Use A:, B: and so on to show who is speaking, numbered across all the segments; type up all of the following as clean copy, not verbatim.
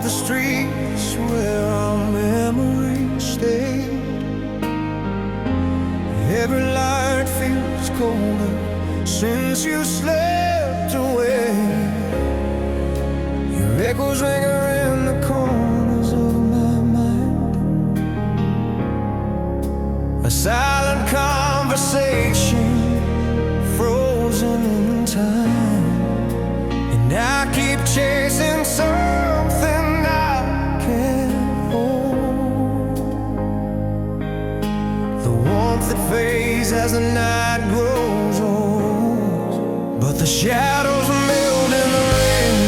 A: the streets where our memories stayed. Every light feels colder since you slept away. Your echoes linger in the corners of my mind, a silent conversation frozen in time. And I keep chasing something I can't hold, the warmth that fades as the night grows old, but the shadows melt in the rain.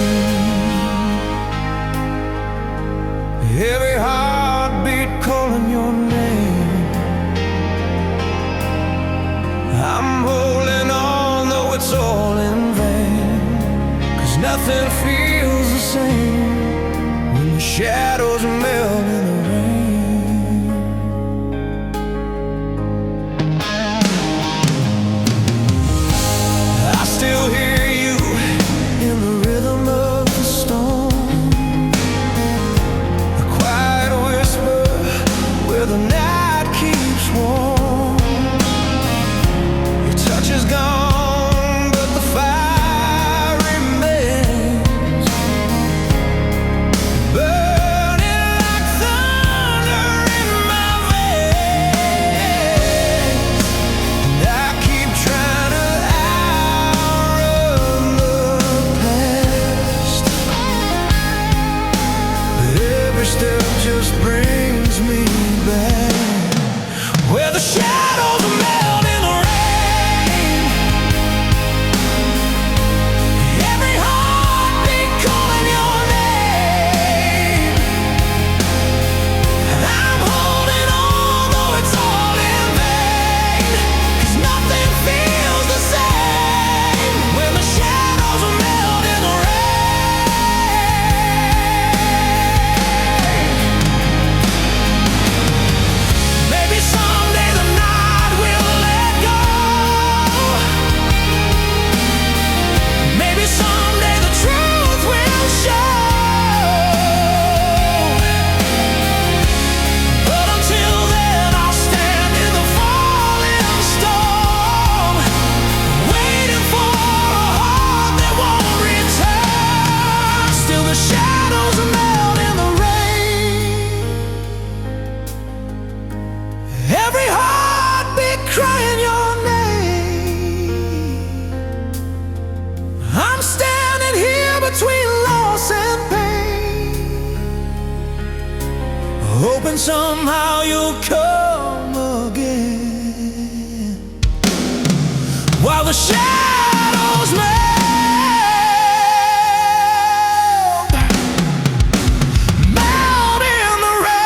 A: Every heartbeat calling your name. I'm holding on though it's all in vain, 'cause nothing feels the same when the shadows melt in the rain. I still hear you in the rhythm of the storm, a quiet whisper where the night keeps warm. Your touch is gone, but the fire remains, burning like thunder in my veins. And I keep trying to outrun the past, but every step just brings me back where the shadows melt in the rain. Every heartbeat calling your name. I'm holding on though it's all in vain, 'cause nothing feels the same when the shadows melt in the rain. Maybe someday the night will let go. Maybe someday the truth will show. But until then I'll stand in the falling storm, waiting for a heart that won't return. Still the shadows melt in the rain. Every heartbeat crying your name. I'm standing here between loss and pain, hoping somehow you'll come again while the shadows melt in the rain.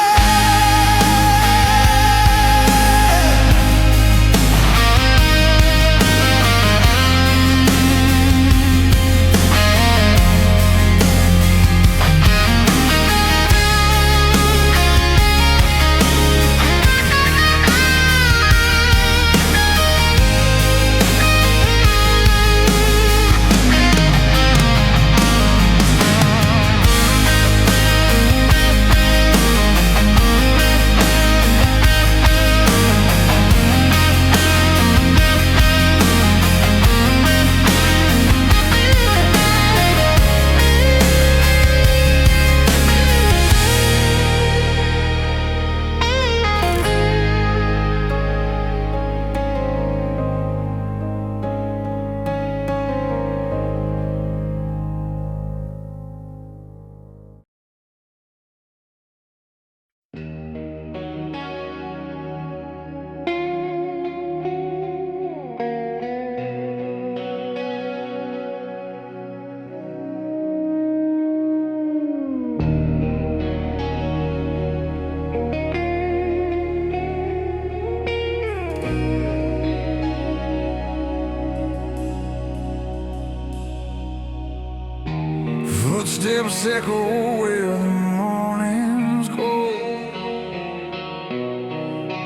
A: Footsteps echo where the morning's cold,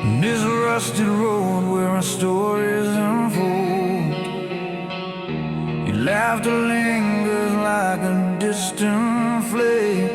A: and this rusted road where our stories unfold. Your laughter lingers like a distant flame,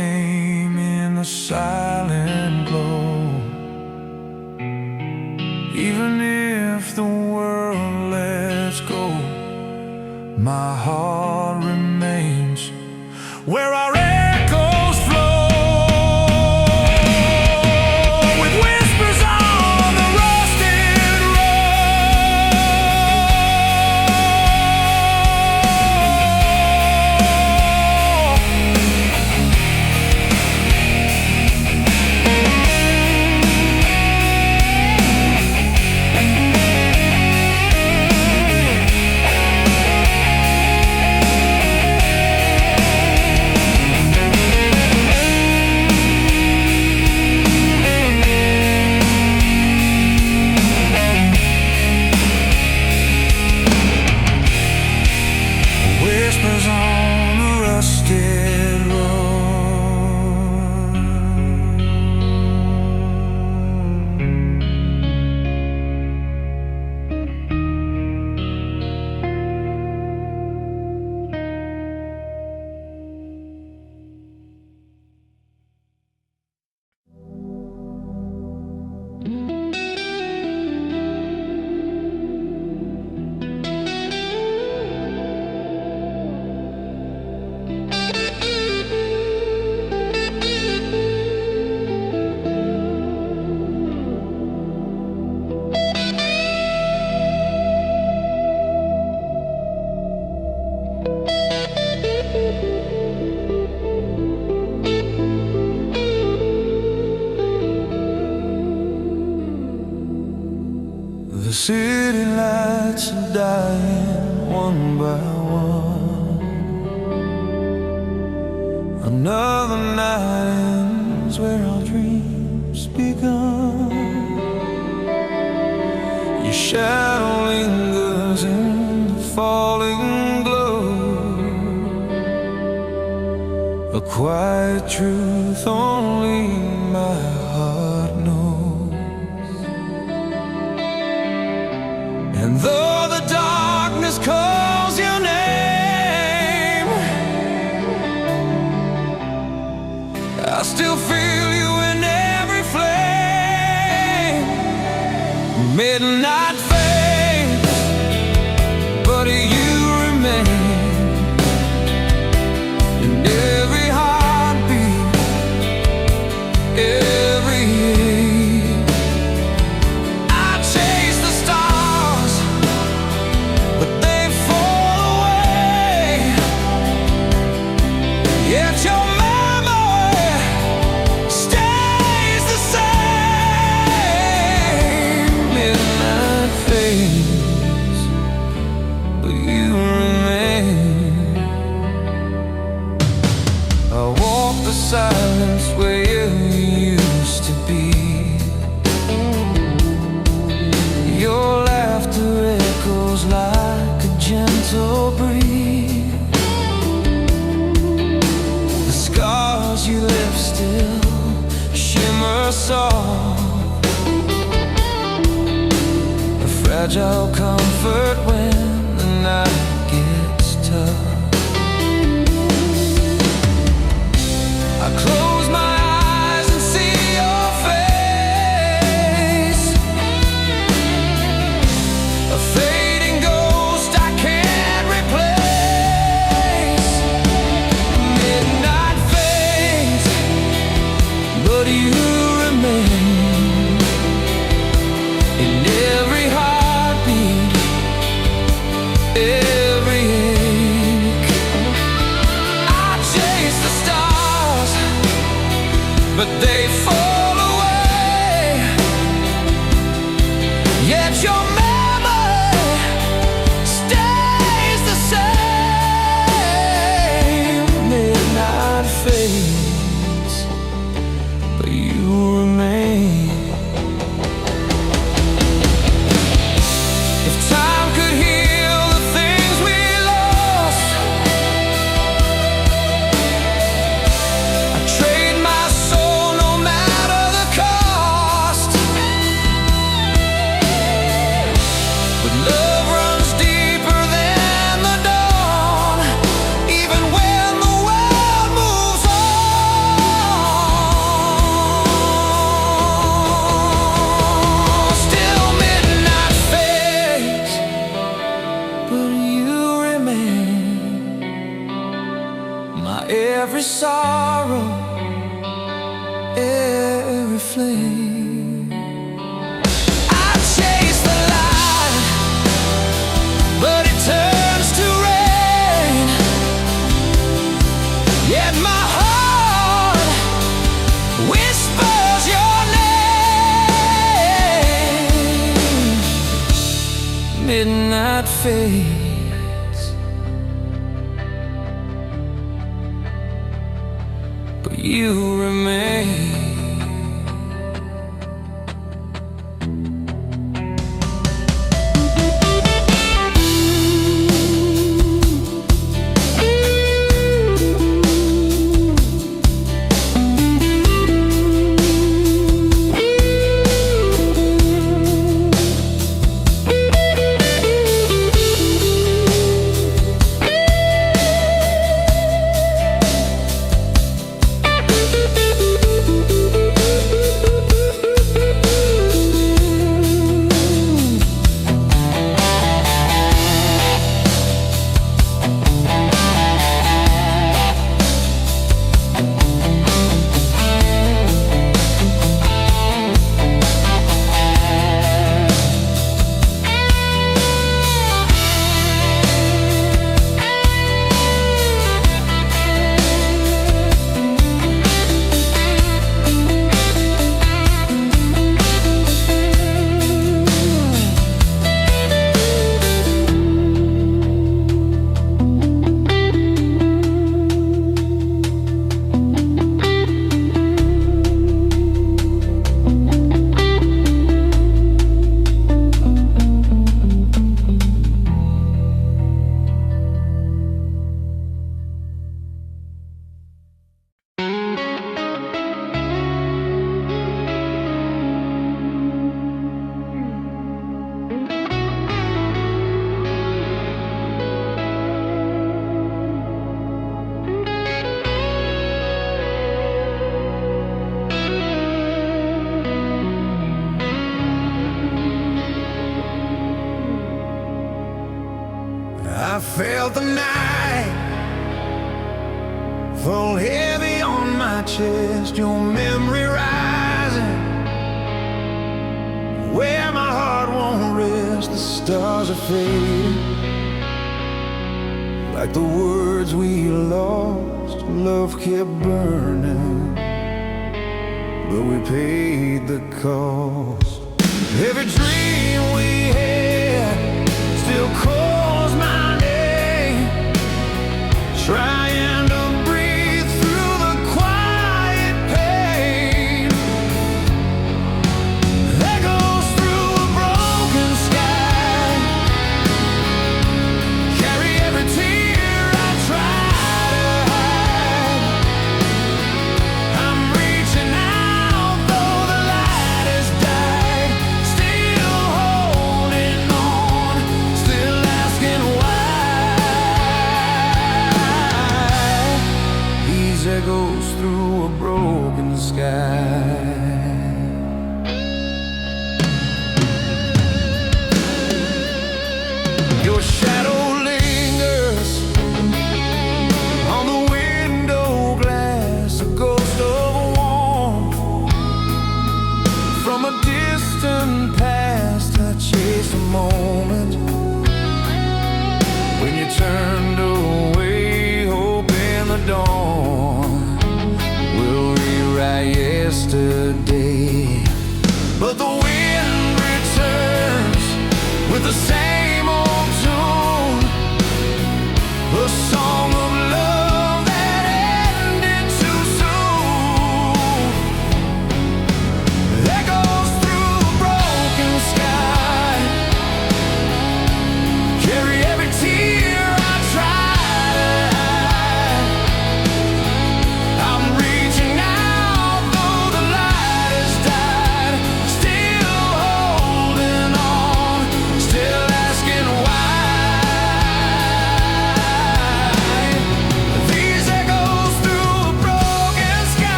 A: name in the silent glow. Even if the world lets go, my heart remains where our echoes flow. With whispers on the rusted whispers on the rusted road. The city lights are dying one by one. Another night ends where our dreams begun. Your shadow lingers in the falling glow, a quiet truth only my heart knows. And though the darkness calls your name, I still feel you in every flame. Midnight fades, but you remain in every heartbeat, every ache. I chase the stars, but they fall away. Yet your memory stays the same. Midnight fades, but you remain. I walk the silence where you used to be. Your laughter echoes like a gentle breeze. The scars you left still shimmer soft, a fragile comfort when the night gets tough. I close my eyes and see your face, a fading ghost I can't replace. Midnight fades, but you remain in every heartbeat, every ache. I chase the stars, but they fall away. Yet your memory stays the same. Midnight fades, but you remain. If time could heal the things we lost, I'd trade my soul no matter sorrow, every flame. I chase the light, but it turns to rain. Yet my heart whispers your name. Midnight fades, but you remain.
B: I felt the night fall heavy on my chest, your memory rising where my heart won't rest. The stars are fading like the words we lost. Love kept burning, but we paid the cost. Every dream we had still calls my name, trying to breathe through the quiet pain. Echoes through a broken sky, carry every tear I try to hide. I'm reaching out though the light has died, still holding on, still asking why. These echoes through a broken sky. Your shadow lingers on the window glass, a ghost of a warmth from a distant past. I chase a moment when you turned away, hoping the dawn will rewrite yesterday.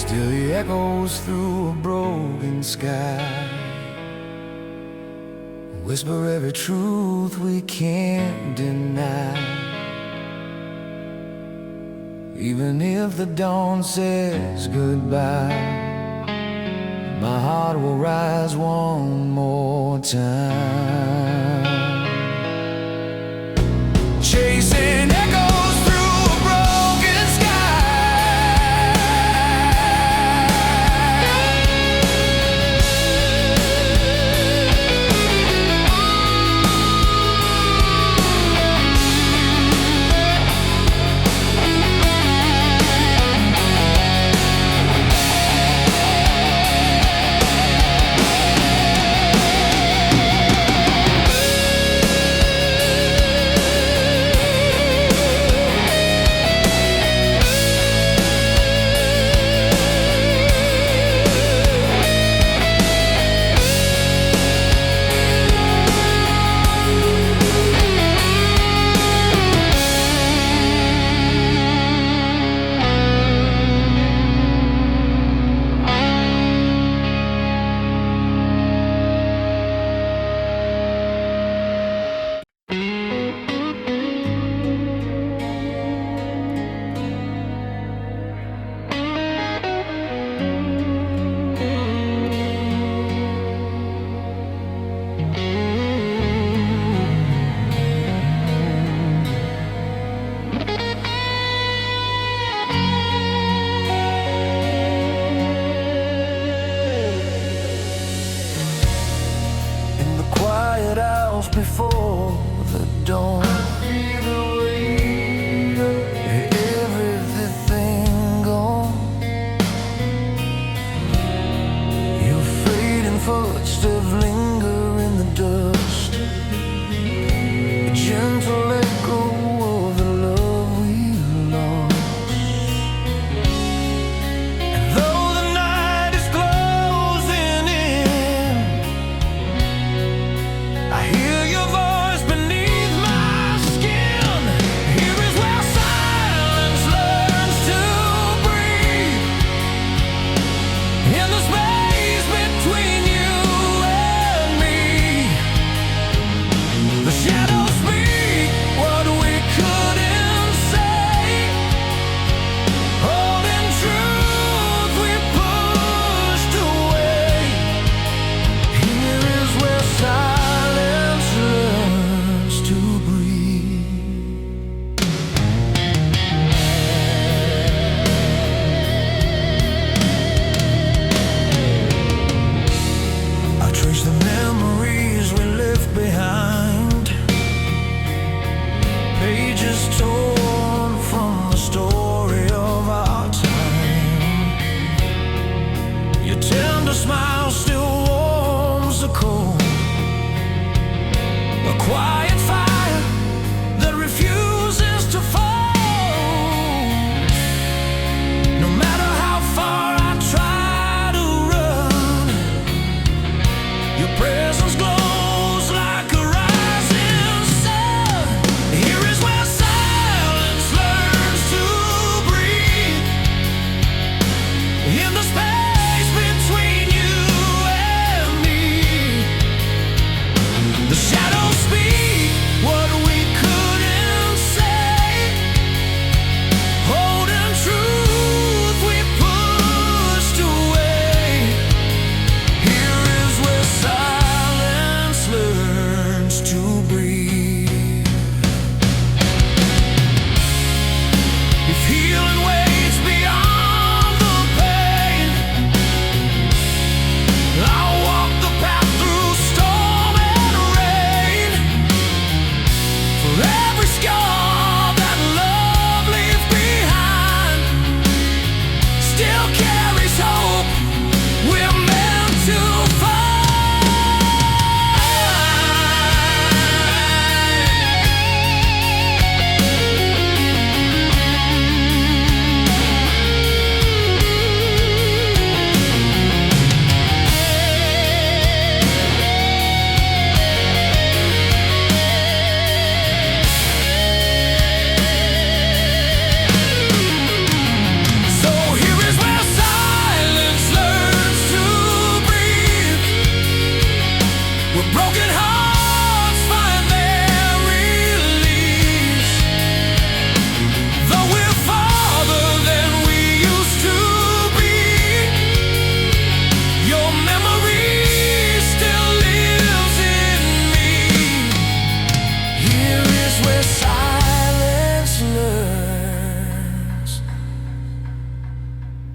B: Still he echoes through a broken sky. Whisper every truth we can't deny. Even if the dawn says goodbye, my heart will rise one more time. Chasing echoes through a broken before the dawn. Everything gone. Your fading footsteps linger in the dust. A gentle echo of the love we lost. And though the night is closing in, I hear your voice beneath my skin. Here is where silence learns to breathe. In the space between you and me, the shadows speak what we couldn't say. Holding truth we pushed away. Here is where silence learns to breathe. I trace the memories we left behind, pages torn from the story of our time. Your tender smile still warms the cold, a quiet fire that refuses to fall. No matter how far I try to run, your presence glows like a rising sun. Here is where silence learns to breathe. In the space between you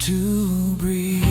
A: to breathe.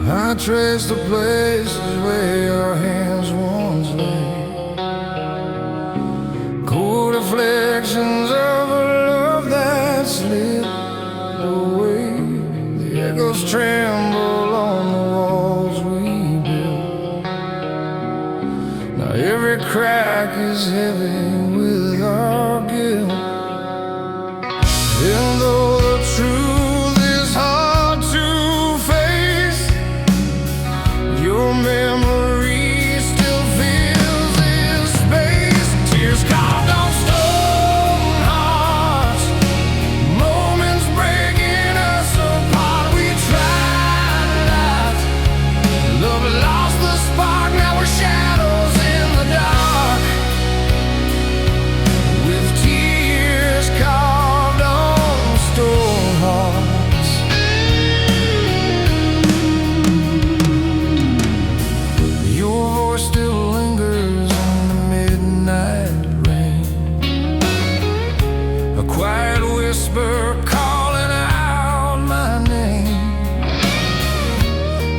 A: I trace the places where your hands once lay, cold reflections of a love that slipped away. The echoes tremble on the walls we built. Now every crack is heavy with our guilt. And though the truth is hard to face, your memory still fills this space. Tears carved on stone hearts, moments breaking us apart. We tried life, love lost the spark. Now we're shadows in the dark, with tears carved on stone hearts. Your voice still lingers in the midnight rain, a quiet whisper calling out my name.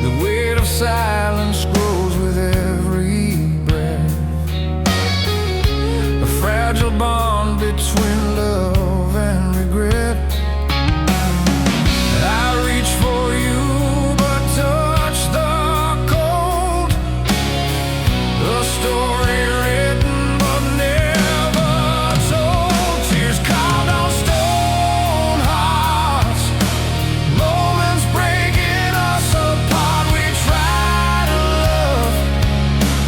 A: The weight of silence grows with every breath, a fragile bond between love and regret. I reach for you but touch the cold, a story written but never told. Tears carved on stone hearts, moments breaking us apart. We tried to love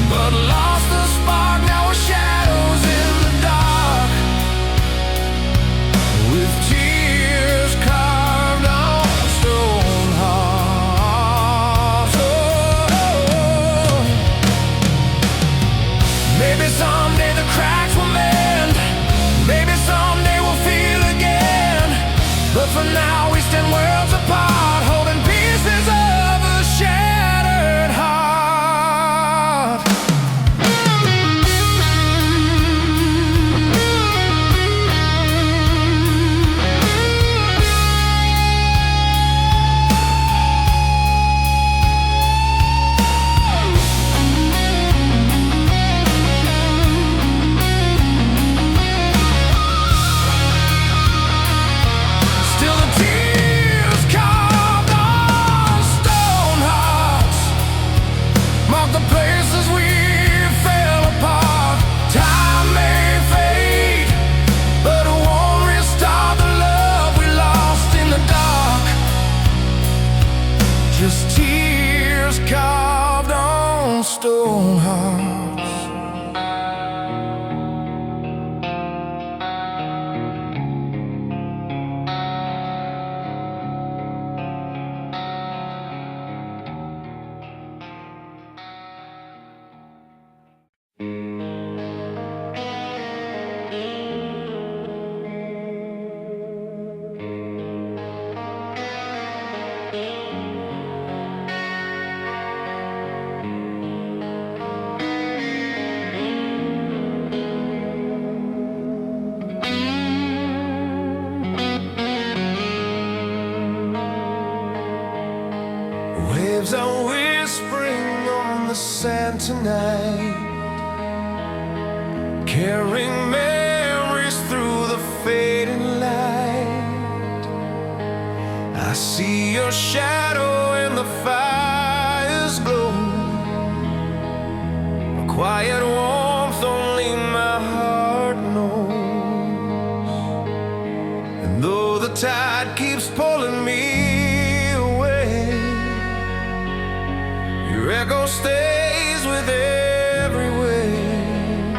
A: but lost the spark. Now we're shadows in the dark, with tears carved on stone hearts. Oh, maybe someday the cracks will mend, maybe someday we'll feel again. But for now we stand worlds apart, holding pieces of a shattered heart. Still the tears carved on stone hearts mark the places we fell apart. Time may fade, but it won't restore the love we lost in the dark. Just tears carved on stone hearts. Waves are whispering on the sand tonight, carrying memories through the fading light. I see your shadow in the fire's glow, a quiet warmth only my heart knows. tide keeps pulling me away. Your echo stays with every wave.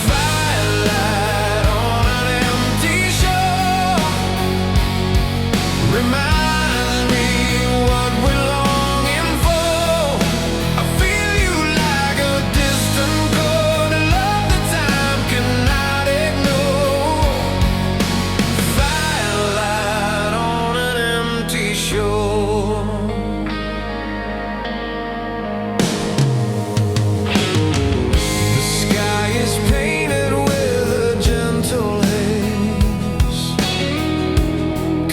A: Firelight on an empty shore reminds me what we're longing for. I feel you like a distant chord, a love that time cannot ignore. Firelight on an empty shore. The sky is painted with a gentle haze,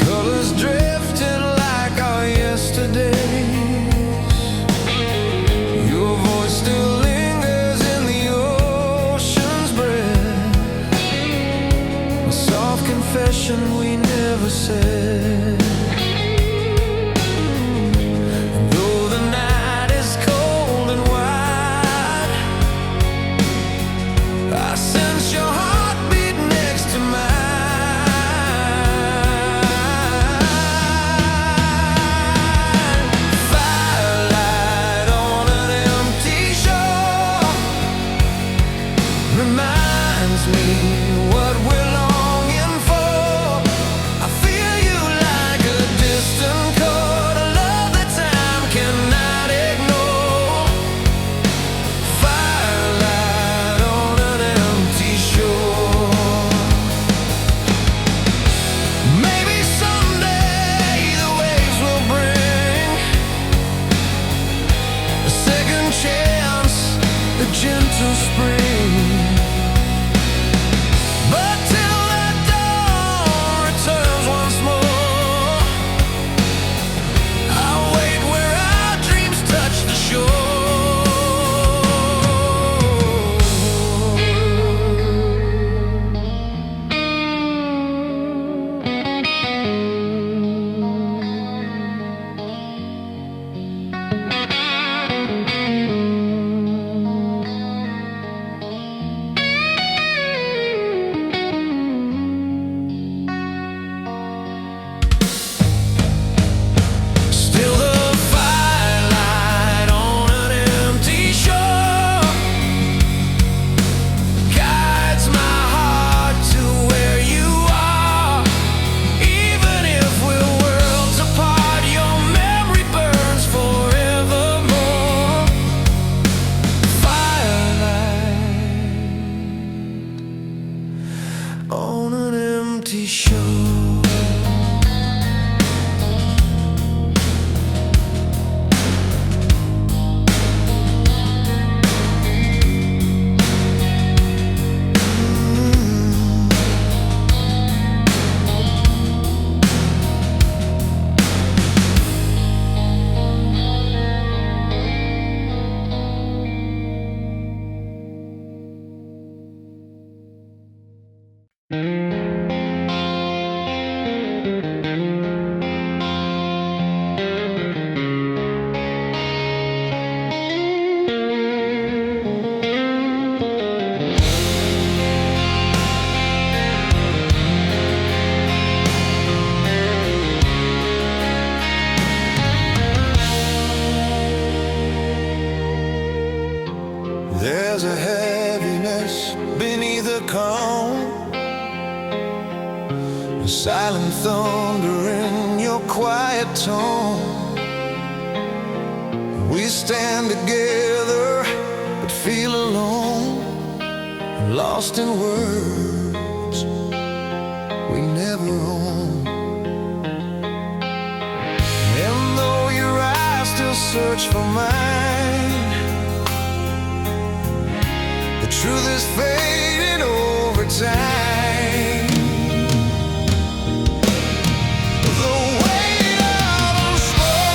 A: colors drifting like our yesterdays. Your voice still lingers in the ocean's breath, a soft confession we never said. Though the night is cold and wide, I sense your heartbeat next to mine. Firelight on an empty shore reminds me what we're longing for. I feel you like a distant chord, a love that time cannot ignore. Firelight on an empty shore. Maybe someday the waves will bring a second chance, a gentle spring. But till that dawn returns once more, I'll wait where our dreams touch the shore. Still the firelight on an empty shore guides my heart to where you are. Even if we're worlds apart, your memory burns forevermore. Firelight on an empty shore. There's a heaviness beneath the calm, a silent thunder in your quiet tone. We stand together but feel alone, lost in words we never own. And though your eyes still search for mine, the truth is fading over time. The weight of unspoken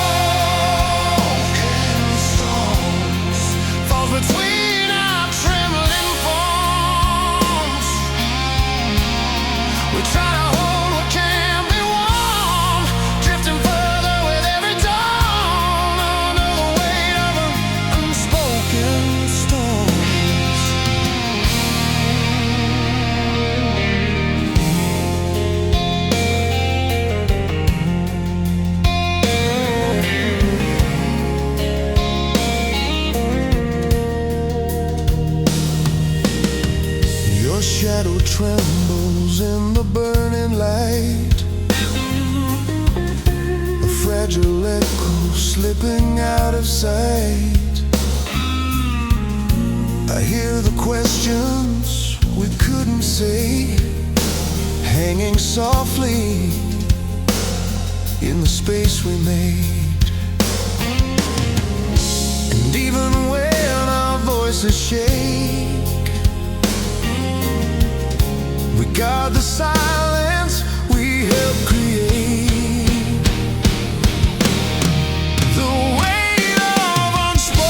A: storms falls between our trembling forms. We try to hold what can't be warm, drifting further with every dawn. Under the weight of unspoken storms. trembles in the burning light, a fragile echo slipping out of sight. I hear the questions we couldn't say, hanging softly in the space we made. And even when our voices shake, we guard the silence we helped create. The weight of unspoken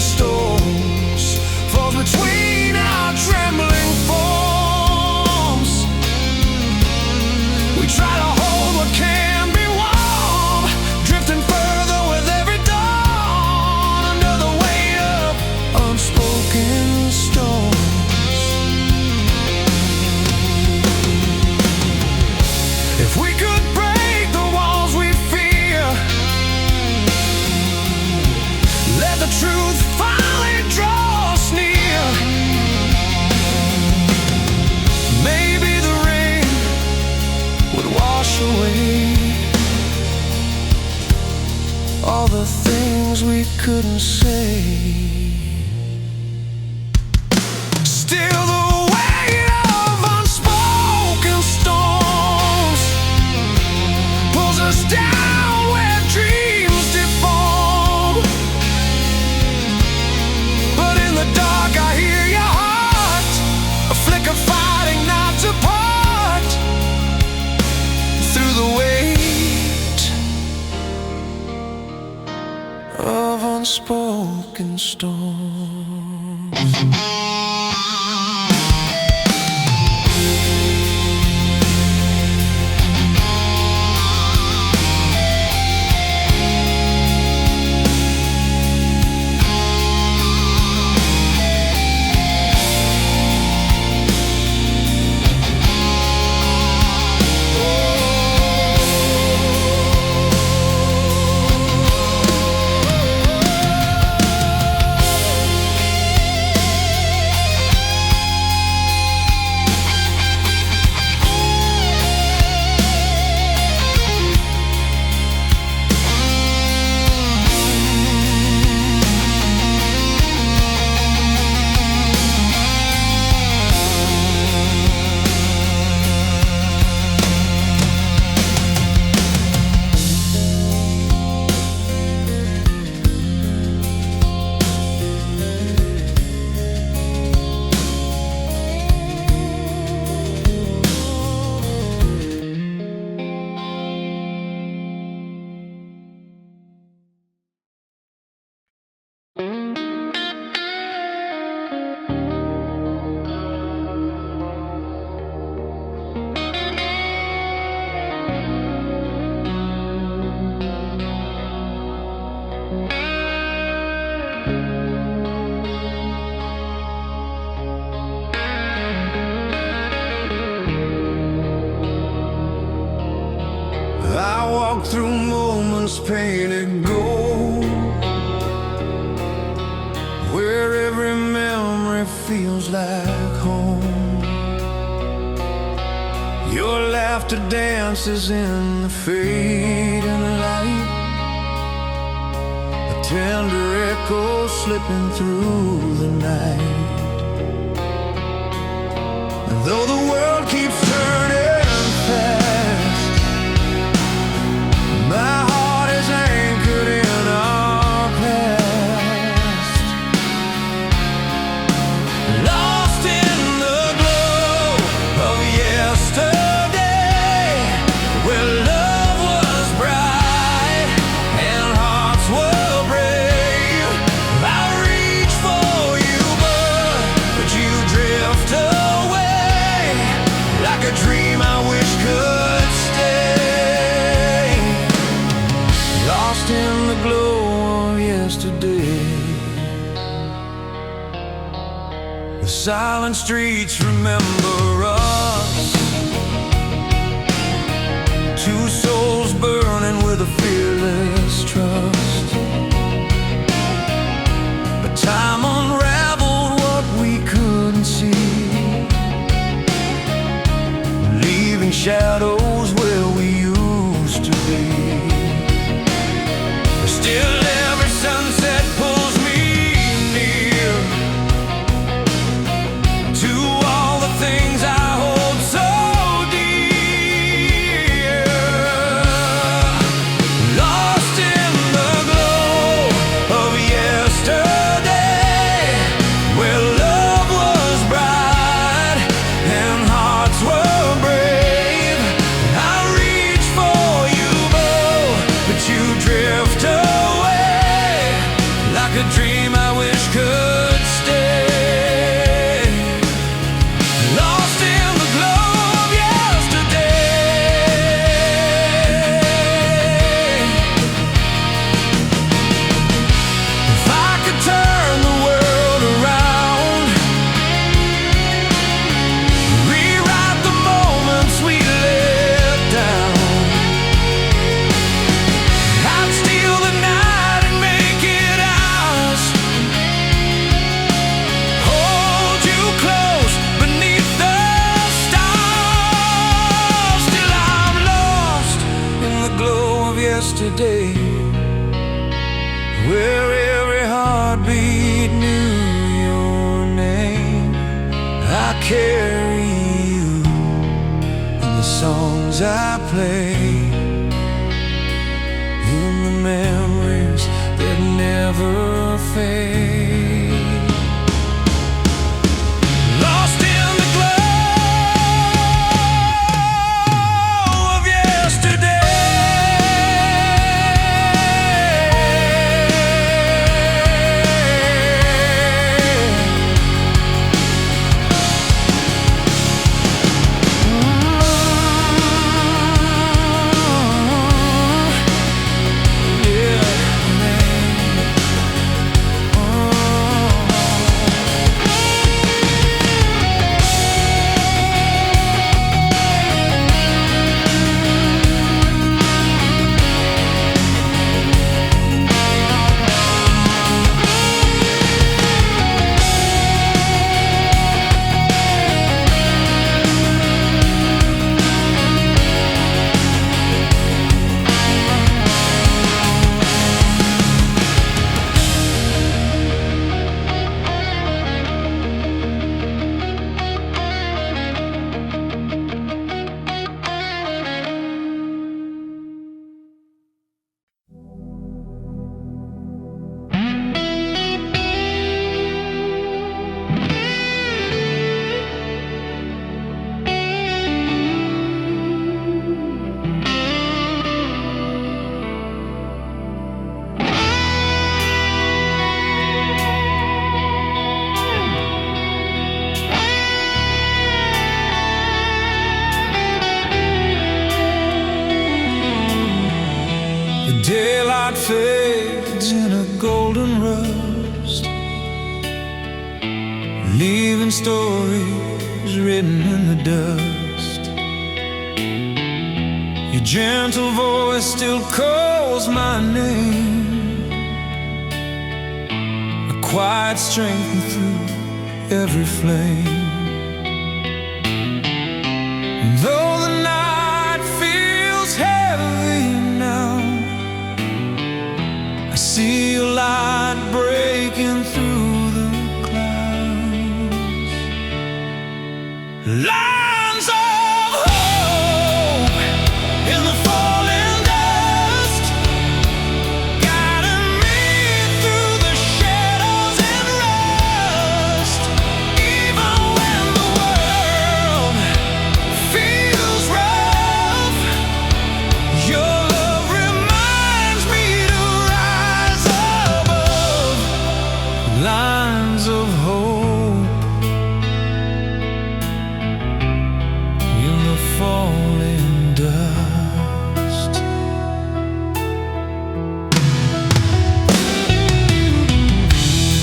A: storms falls between our trembling forms. We try to hold what can be warm, drifting further with every dawn, under the weight of unspoken storms. If we could break the walls we fear, let the truth finally draw us near, maybe the rain would wash away all the things we couldn't say. Still the weight of unspoken storms pulls us down where dreams deform. But in the dark I hear your heart, a flicker fighting not to part. Through the weight of unspoken storms. I walk through moments painted gold, where every memory feels like home. Your laughter dances in the fading light, a tender echo slipping through the night. And though the world keeps turning fast, my heart is anchored in our past. Lost in the glow of yesterday, where love was bright and hearts were brave. I reach for you, but you drift away, like a dream I wish could stay. Lost in the glow of yesterday, the silent streets remember us, two souls burning with a fearless trust. But time unraveled what we couldn't see,
B: yesterday, where every heartbeat knew your name. I carry you in the songs I play, in the memories that never fade. Lost in the glow of daylight fades in a golden rust, leaving stories written in the dust. Your gentle voice still calls my name, a quiet strength through every flame. And though the night feels heavy now, I see your light breaking through the clouds. Lines of hope in the falling dust, guiding me through the shadows and rust. Even when the world feels rough, your love reminds me to rise above. Lines of hope in the falling dust.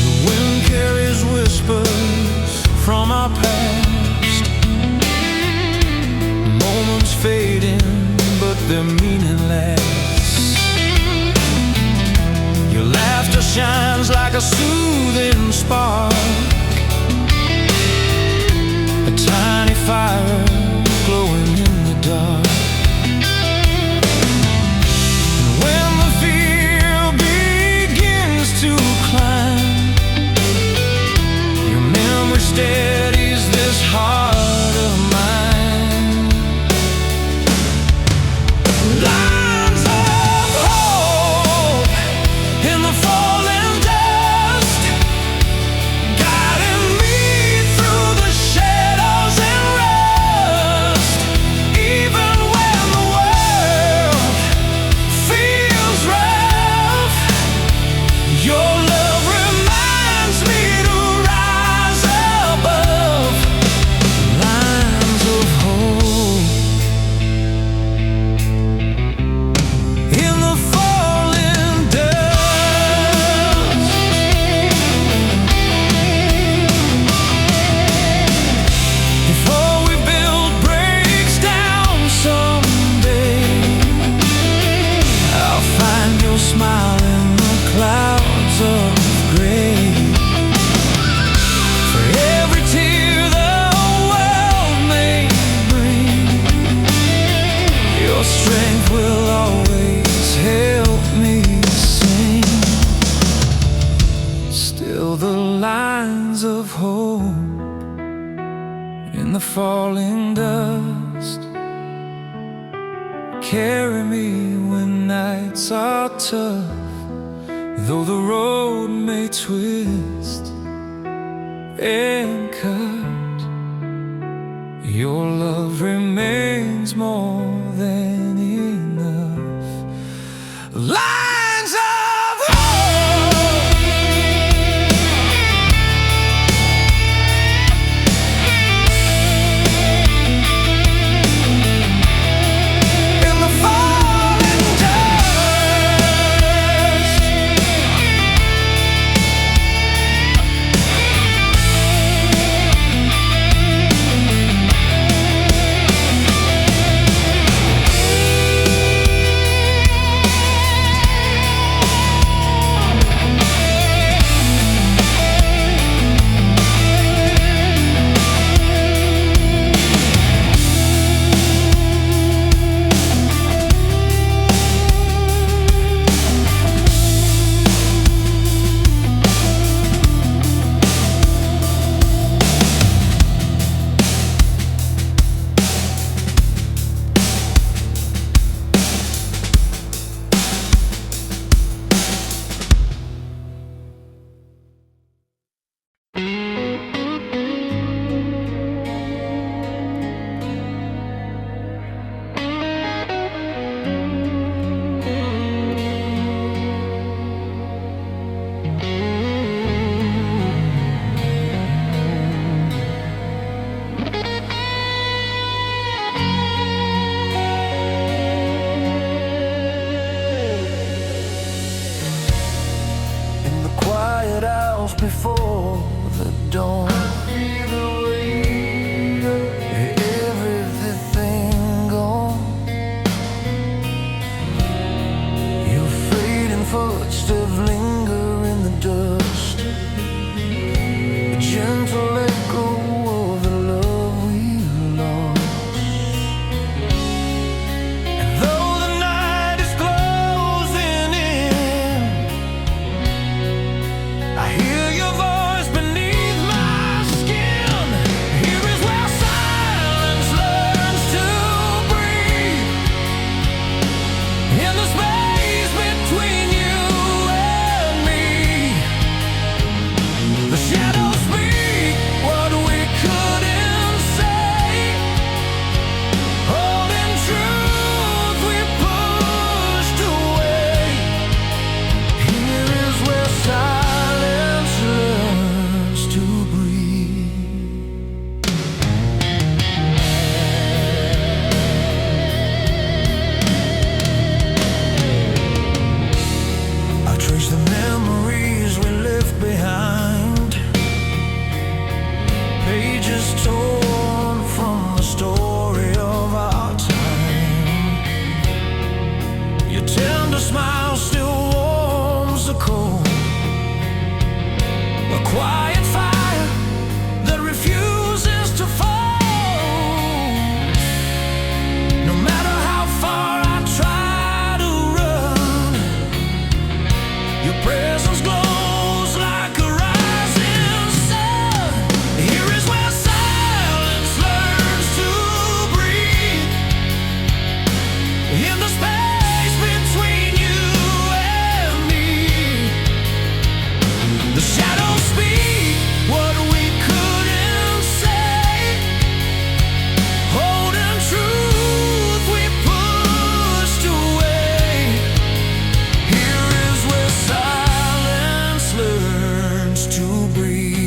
B: The wind carries whispers from our past, moments fading, but they're meaningless. Your laughter shines like a soothing spark, a tiny fire glowing in the dark. And when the fear begins to climb, your memory steadies this heart of mine. Lines of hope in the falling dust, guiding me through the shadows and rust. Feel the lines of hope in the falling dust. Carry me when nights are tough, though the road may twist and cut. Your love remains more than enough. Lines of hope in the falling dust. Before the dawn, everything gone. Your fading footsteps linger in the dust, a gentle echo of the love we lost. And though the night is closing in, I hear your voice beneath my skin. Here is where silence learns to breathe. In the space between you and me, the shadows speak what we couldn't say. Holding truth we pushed away. Here is where silence learns to breathe. I trace the memories we left behind, pages torn from the story of our time. Your tender smile still warms the cold, a quiet fire that refuses to fall. No matter how far I try to run, your presence glows like a rising sun. Here is where silence learns to breathe. In the space between you and me, the shadows speak what we couldn't say. Holding truth we pushed away. Here is where silence learns to breathe.